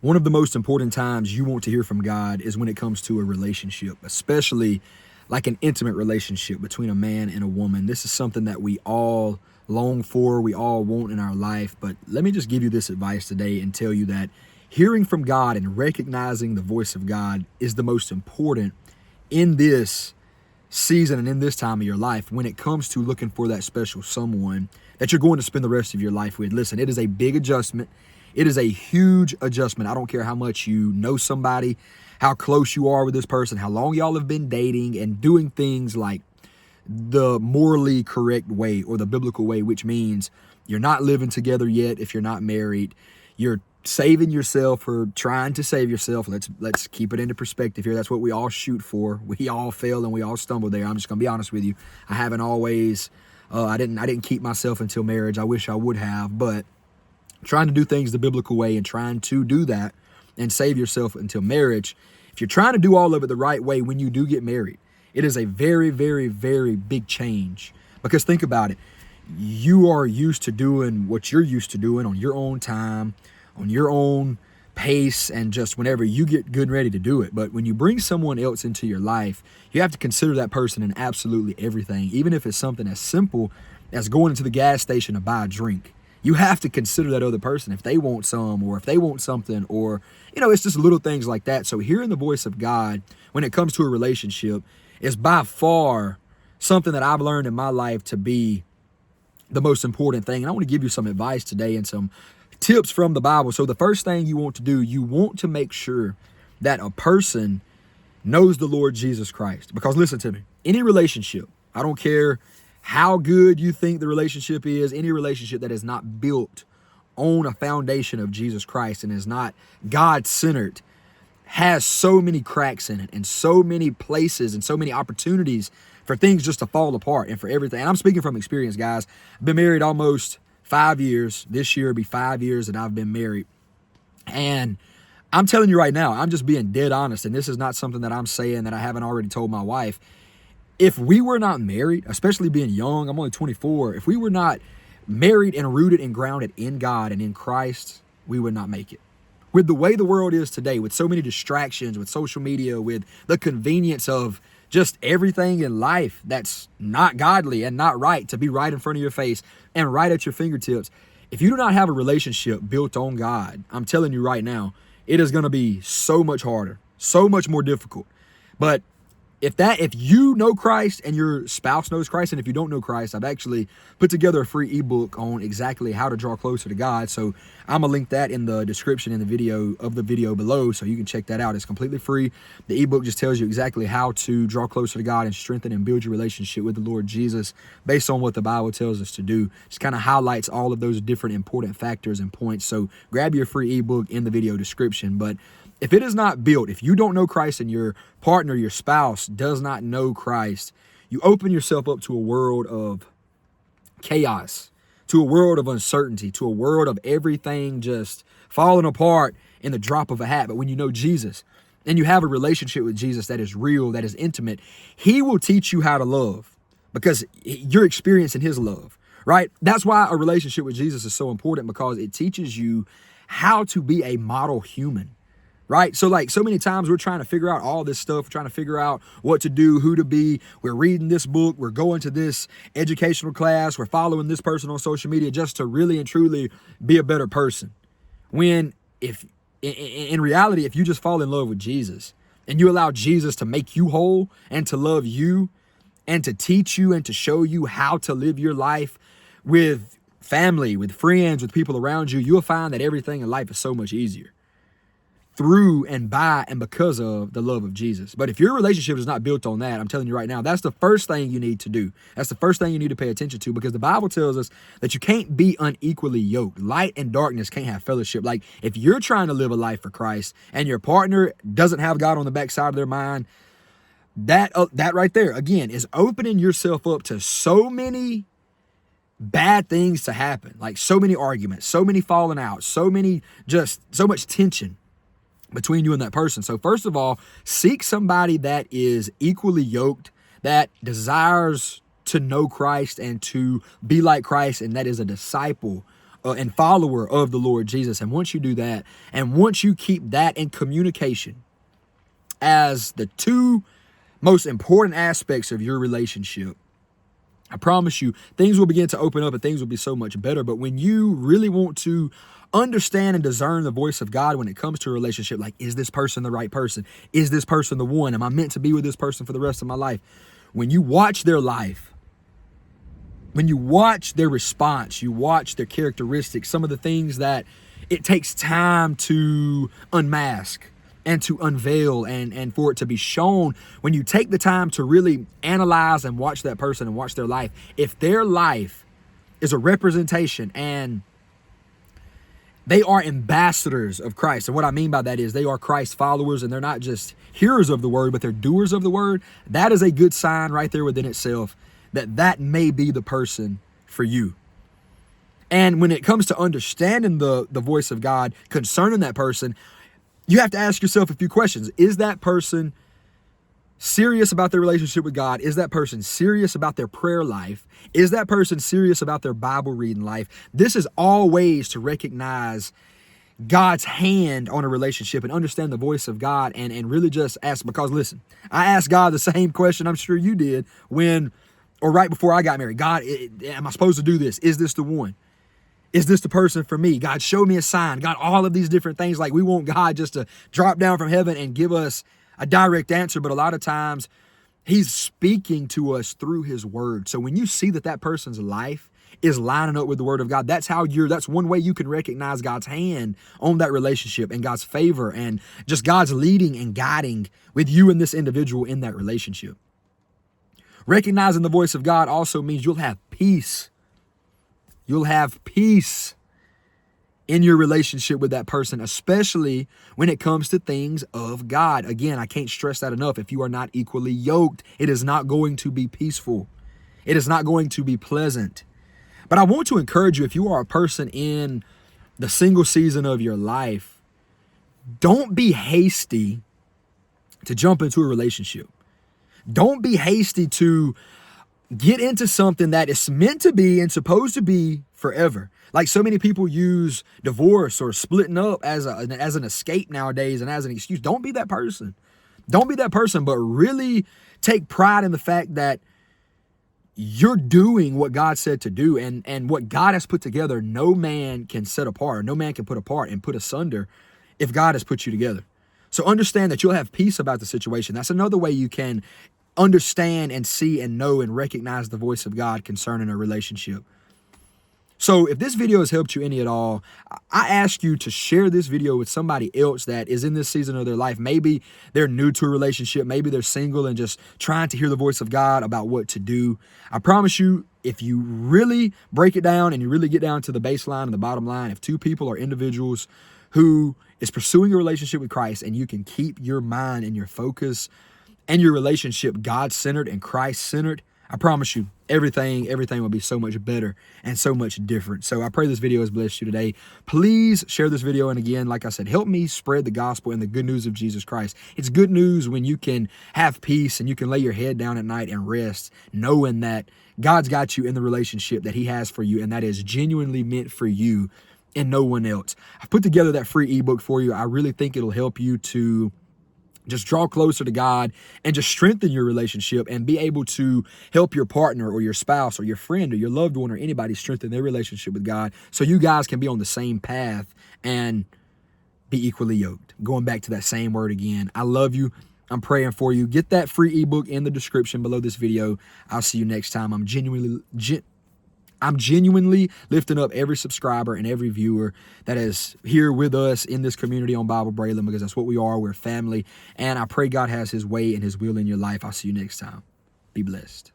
One of the most important times you want to hear from God is when it comes to a relationship, especially like an intimate relationship between a man and a woman. This is something that we all long for, we all want in our life. But let me just give you this advice today and tell you that hearing from God and recognizing the voice of God is the most important in this season and in this time of your life when it comes to looking for that special someone that you're going to spend the rest of your life with. Listen, it is a big adjustment. It is a huge adjustment. I don't care how much you know somebody, how close you are with this person, how long y'all have been dating and doing things like the morally correct way or the biblical way, which means you're not living together yet if you're not married. You're saving yourself or trying to save yourself. Let's keep it into perspective here. That's what we all shoot for. We all fail and we all stumble there. I'm just gonna be honest with you. I haven't always I didn't keep myself until marriage. I wish I would have, but trying to do things the biblical way and trying to do that and save yourself until marriage. If you're trying to do all of it the right way when you do get married, it is a very, very, very big change. Because think about it. You are used to doing what you're used to doing on your own time, on your own pace, and just whenever you get good and ready to do it. But when you bring someone else into your life, you have to consider that person in absolutely everything, even if it's something as simple as going into the gas station to buy a drink. You have to consider that other person if they want some or if they want something, or, it's just little things like that. So hearing the voice of God when it comes to a relationship is by far something that I've learned in my life to be the most important thing. And I want to give you some advice today and some tips from the Bible. So the first thing you want to do, you want to make sure that a person knows the Lord Jesus Christ. Because listen to me, any relationship, I don't care how good you think the relationship is, any relationship that is not built on a foundation of Jesus Christ and is not God-centered has so many cracks in it and so many places and so many opportunities for things just to fall apart and for everything. And I'm speaking from experience, guys. I've been married almost 5 years. This year will be 5 years that I've been married. And I'm telling you right now, I'm just being dead honest. And this is not something that I'm saying that I haven't already told my wife. If we were not married, especially being young, I'm only 24. If we were not married and rooted and grounded in God and in Christ, we would not make it. With the way the world is today, with so many distractions, with social media, with the convenience of just everything in life that's not godly and not right to be right in front of your face and right at your fingertips, if you do not have a relationship built on God, I'm telling you right now, it is going to be so much harder, so much more difficult. But if you know Christ and your spouse knows Christ, and if you don't know Christ, I've actually put together a free ebook on exactly how to draw closer to God. So I'm gonna link that in the description in the video below, so you can check that out. It's completely free. The ebook just tells you exactly how to draw closer to God and strengthen and build your relationship with the Lord Jesus based on what the Bible tells us to do. Just kind of highlights all of those different important factors and points. So grab your free ebook in the video description. But if it is not built, if you don't know Christ and your partner, your spouse does not know Christ, you open yourself up to a world of chaos, to a world of uncertainty, to a world of everything just falling apart in the drop of a hat. But when you know Jesus and you have a relationship with Jesus that is real, that is intimate, he will teach you how to love because you're experiencing his love, right? That's why a relationship with Jesus is so important, because it teaches you how to be a model human. Right? So so many times we're trying to figure out all this stuff, trying to figure out what to do, who to be. We're reading this book. We're going to this educational class. We're following this person on social media just to really and truly be a better person. When if in reality, if you just fall in love with Jesus and you allow Jesus to make you whole and to love you and to teach you and to show you how to live your life with family, with friends, with people around you, you'll find that everything in life is so much easier through and by and because of the love of Jesus. But if your relationship is not built on that, I'm telling you right now, that's the first thing you need to do. That's the first thing you need to pay attention to, because the Bible tells us that you can't be unequally yoked. Light and darkness can't have fellowship. Like if you're trying to live a life for Christ and your partner doesn't have God on the backside of their mind, that right there, again, is opening yourself up to so many bad things to happen. Like so many arguments, so many falling out, so much tension between you and that person. So first of all, seek somebody that is equally yoked, that desires to know Christ and to be like Christ, and that is a disciple and follower of the Lord Jesus. And once you do that, and once you keep that in communication as the two most important aspects of your relationship, I promise you, things will begin to open up and things will be so much better. But when you really want to understand and discern the voice of God when it comes to a relationship, like, is this person the right person? Is this person the one? Am I meant to be with this person for the rest of my life? When you watch their life, when you watch their response, you watch their characteristics, some of the things that it takes time to unmask and to unveil and for it to be shown, when you take the time to really analyze and watch that person and watch their life, if their life is a representation and they are ambassadors of Christ, and what I mean by that is they are Christ followers and they're not just hearers of the word, but they're doers of the word, that is a good sign right there within itself that that may be the person for you. And when it comes to understanding the voice of God concerning that person, you have to ask yourself a few questions. Is that person serious about their relationship with God? Is that person serious about their prayer life? Is that person serious about their Bible reading life? This is all ways to recognize God's hand on a relationship and understand the voice of God and really just ask. Because listen, I asked God the same question I'm sure you did right before I got married. God, am I supposed to do this? Is this the one? Is this the person for me? God, show me a sign. God, all of these different things. Like, we want God just to drop down from heaven and give us a direct answer. But a lot of times he's speaking to us through his word. So when you see that that person's life is lining up with the word of God, that's one way you can recognize God's hand on that relationship and God's favor and just God's leading and guiding with you and this individual in that relationship. Recognizing the voice of God also means you'll have peace. You'll have peace in your relationship with that person, especially when it comes to things of God. Again, I can't stress that enough. If you are not equally yoked, it is not going to be peaceful. It is not going to be pleasant. But I want to encourage you, if you are a person in the single season of your life, don't be hasty to jump into a relationship. Don't be hasty to get into something that is meant to be and supposed to be forever. Like, so many people use divorce or splitting up as an escape nowadays and as an excuse. Don't be that person. Don't be that person, but really take pride in the fact that you're doing what God said to do, and what God has put together, no man can set apart. No man can put apart and put asunder if God has put you together. So understand that you'll have peace about the situation. That's another way you can understand and see and know and recognize the voice of God concerning a relationship. So if this video has helped you any at all, I ask you to share this video with somebody else that is in this season of their life. Maybe they're new to a relationship. Maybe they're single and just trying to hear the voice of God about what to do. I promise you, if you really break it down and you really get down to the baseline and the bottom line, if two people are individuals who is pursuing a relationship with Christ, and you can keep your mind and your focus and your relationship God-centered and Christ-centered, I promise you, everything will be so much better and so much different. So I pray this video has blessed you today. Please share this video. And again, like I said, help me spread the gospel and the good news of Jesus Christ. It's good news when you can have peace and you can lay your head down at night and rest, knowing that God's got you in the relationship that he has for you, and that is genuinely meant for you and no one else. I've put together that free ebook for you. I really think it'll help you to just draw closer to God and just strengthen your relationship and be able to help your partner or your spouse or your friend or your loved one or anybody strengthen their relationship with God, so you guys can be on the same path and be equally yoked. Going back to that same word again. I love you. I'm praying for you. Get that free ebook in the description below this video. I'll see you next time. I'm genuinely lifting up every subscriber and every viewer that is here with us in this community on Bible Braylon, because that's what we are. We're family. And I pray God has his way and his will in your life. I'll see you next time. Be blessed.